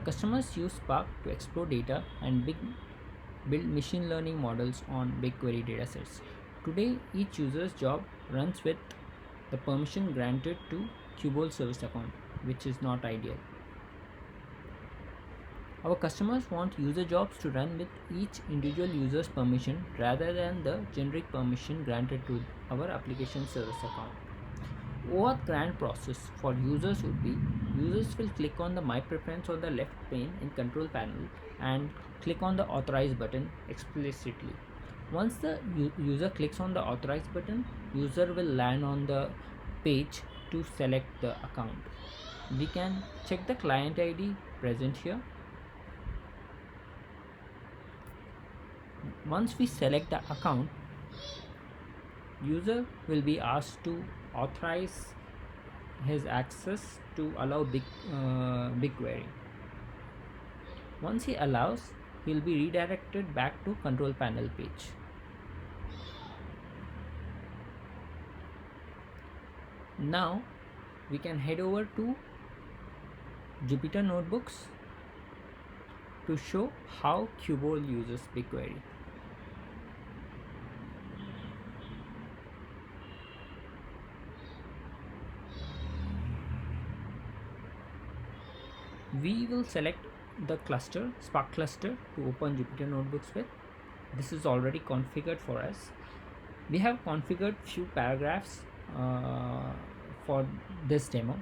customers use Spark to explore data and build machine learning models on BigQuery datasets. Today, each user's job runs with the permission granted to Qbol service account, which is not ideal. Our customers want user jobs to run with each individual user's permission rather than the generic permission granted to our application service account. OAuth grant process for users would be: users will click on the My Preference on the left pane in control panel and click on the Authorize button explicitly. Once the user clicks on the Authorize button, user will land on the page to select the account. We can check the client ID present here. Once we select the account, user will be asked to authorize his access to allow BigQuery. Once he allows, he will be redirected back to control panel page. Now we can head over to Jupyter Notebooks to show how Qbol uses BigQuery. We will select the cluster, Spark cluster, to open Jupyter Notebooks with. This is already configured for us. We have configured few paragraphs for this demo.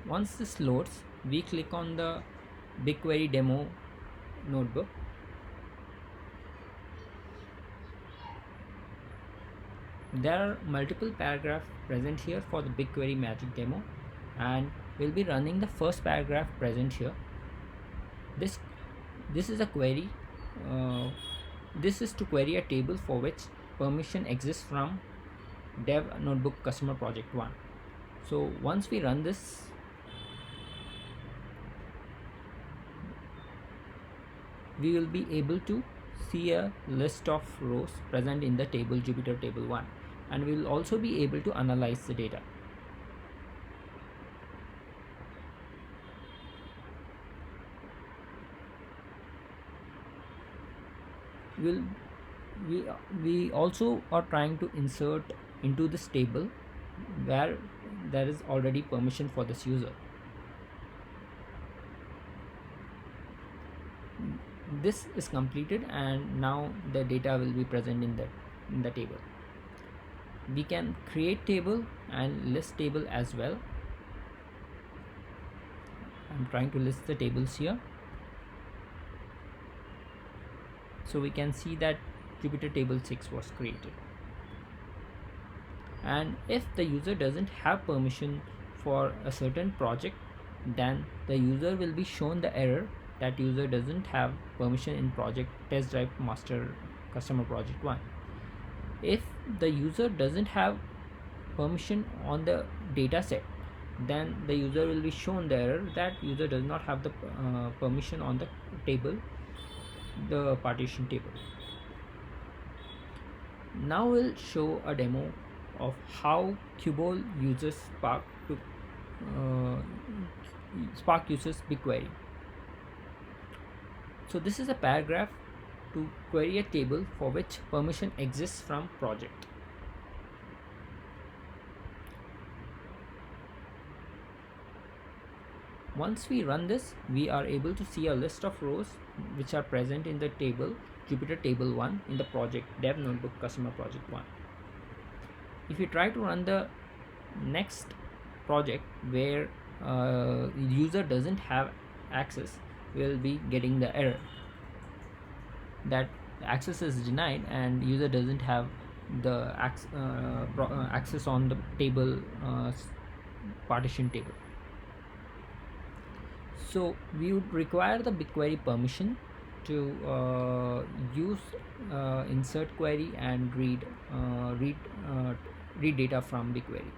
Once this loads, we click on the BigQuery demo notebook. There are multiple paragraphs present here for the BigQuery magic demo, and we'll be running the first paragraph present here. This is a query. This is to query a table for which permission exists from dev notebook customer project 1. So once we run this, we will be able to see a list of rows present in the table Jupyter table 1, and we will also be able to analyze the data. We also are trying to insert into this table where there is already permission for this user. This is completed, and now the data will be present in the table. We can create table and list table as well. I'm trying to list the tables here. So we can see that Jupyter table 6 was created. And if the user doesn't have permission for a certain project, then the user will be shown the error that user doesn't have permission in project test drive master customer project 1. If the user doesn't have permission on the data set, then the user will be shown the error that user does not have the permission on the table, the partition table. Now we'll show a demo of how Qbol uses Spark to Spark uses BigQuery. So this is a paragraph to query a table for which permission exists from project. Once we run this, we are able to see a list of rows which are present in the table Jupyter table 1 in the project dev notebook customer project 1. If you try to run the next project where user doesn't have access, we will be getting the error that access is denied and user doesn't have the access on the table partition table. So we would require the BigQuery permission to use insert query and read data from BigQuery.